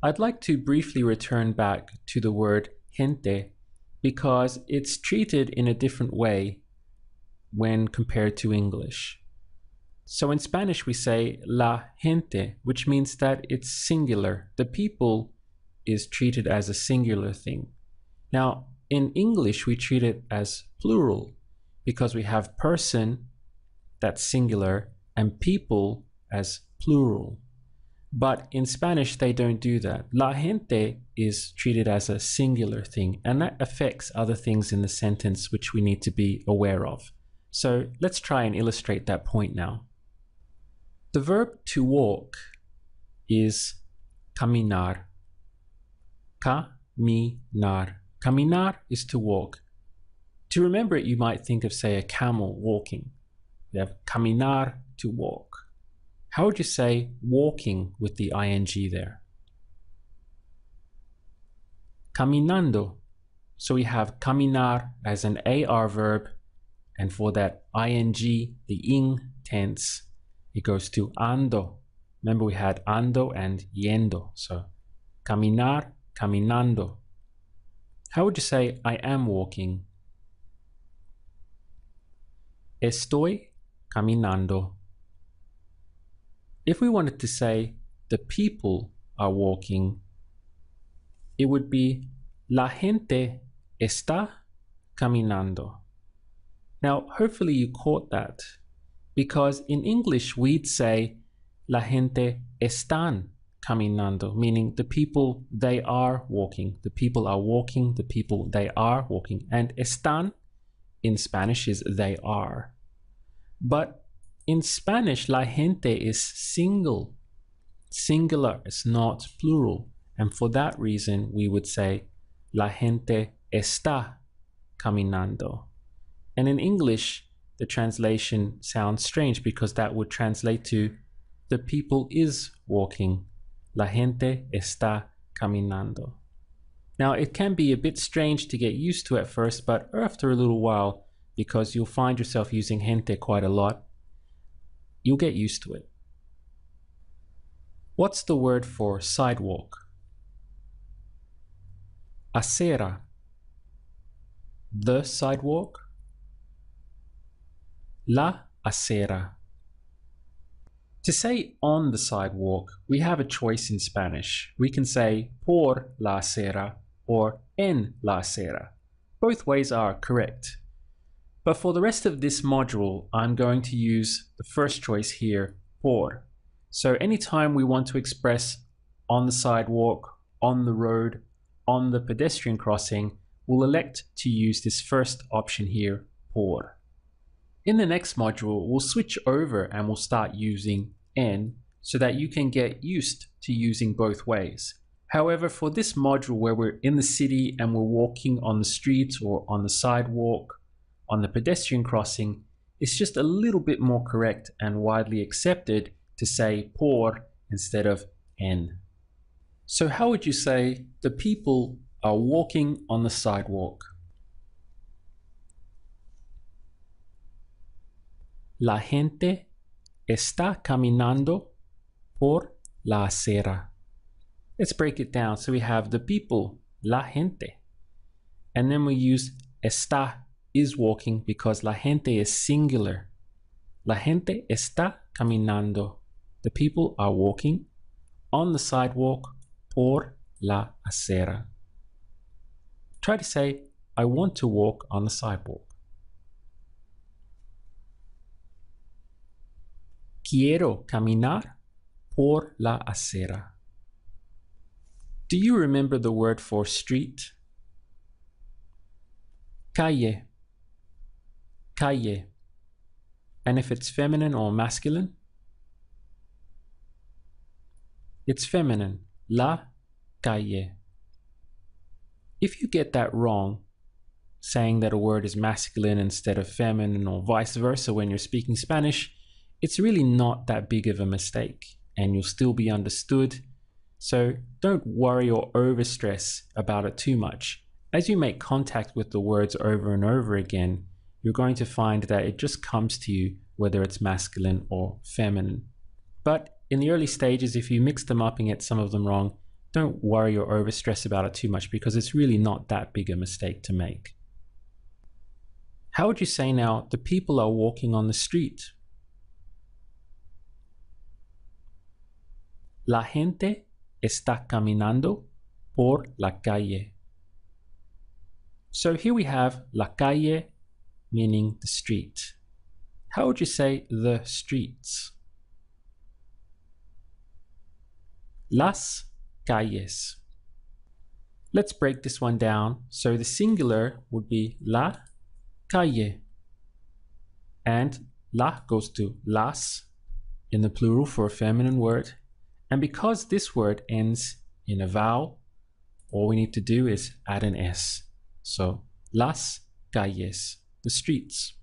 I'd like to briefly return back to the word gente because it's treated in a different way when compared to English. So in Spanish we say la gente, which means that it's singular. The people is treated as a singular thing. Now, in English we treat it as plural because we have person, that's singular, and people as plural. But in Spanish, they don't do that. La gente is treated as a singular thing, and that affects other things in the sentence which we need to be aware of. So let's try and illustrate that point now. The verb to walk is caminar. Caminar. Caminar is to walk. To remember it, you might think of, say, a camel walking. You have caminar, to walk. How would you say walking with the ing there? Caminando. So we have caminar as an AR verb, and for that ing, the ing tense, it goes to ando. Remember we had ando and yendo. So caminar, caminando. How would you say I am walking? Estoy caminando. If we wanted to say the people are walking, it would be la gente está caminando. Now, hopefully you caught that, because in English we'd say la gente están caminando, meaning the people, they are walking. The people are walking, the people, they are walking. And están in Spanish is they are. But in Spanish, la gente is singular, it's not plural. And for that reason, we would say la gente está caminando. And in English, the translation sounds strange because that would translate to the people is walking. La gente está caminando. Now, it can be a bit strange to get used to at first, but after a little while, because you'll find yourself using gente quite a lot, you'll get used to it. What's the word for sidewalk? Acera. The sidewalk? La acera. To say on the sidewalk, we have a choice in Spanish. We can say por la acera or en la acera. Both ways are correct. But for the rest of this module, I'm going to use the first choice here, por. So anytime we want to express on the sidewalk, on the road, on the pedestrian crossing, we'll elect to use this first option here, por. In the next module, we'll switch over and we'll start using en so that you can get used to using both ways. However, for this module where we're in the city and we're walking on the street or on the sidewalk, on the pedestrian crossing, it's just a little bit more correct and widely accepted to say por instead of en. So how would you say the people are walking on the sidewalk? La gente está caminando por la acera. Let's break it down. So we have the people, la gente, and then we use está, is walking, because la gente is singular. La gente está caminando. The people are walking on the sidewalk por la acera. Try to say, I want to walk on the sidewalk. Quiero caminar por la acera. Do you remember the word for street? Calle. Calle. And if it's feminine or masculine? It's feminine. La calle. If you get that wrong, saying that a word is masculine instead of feminine or vice versa when you're speaking Spanish, it's really not that big of a mistake and you'll still be understood. So don't worry or overstress about it too much. As you make contact with the words over and over again, you're going to find that it just comes to you whether it's masculine or feminine. But in the early stages, if you mix them up and get some of them wrong, Don't worry or overstress about it too much because it's really not that big a mistake to make. How would you say now, the people are walking on the street? La gente está caminando por la calle. So here we have la calle, meaning the street. How would you say the streets? Las calles. Let's break this one down. So the singular would be la calle. And la goes to las in the plural for a feminine word. And because this word ends in a vowel, all we need to do is add an S. So las calles, the streets.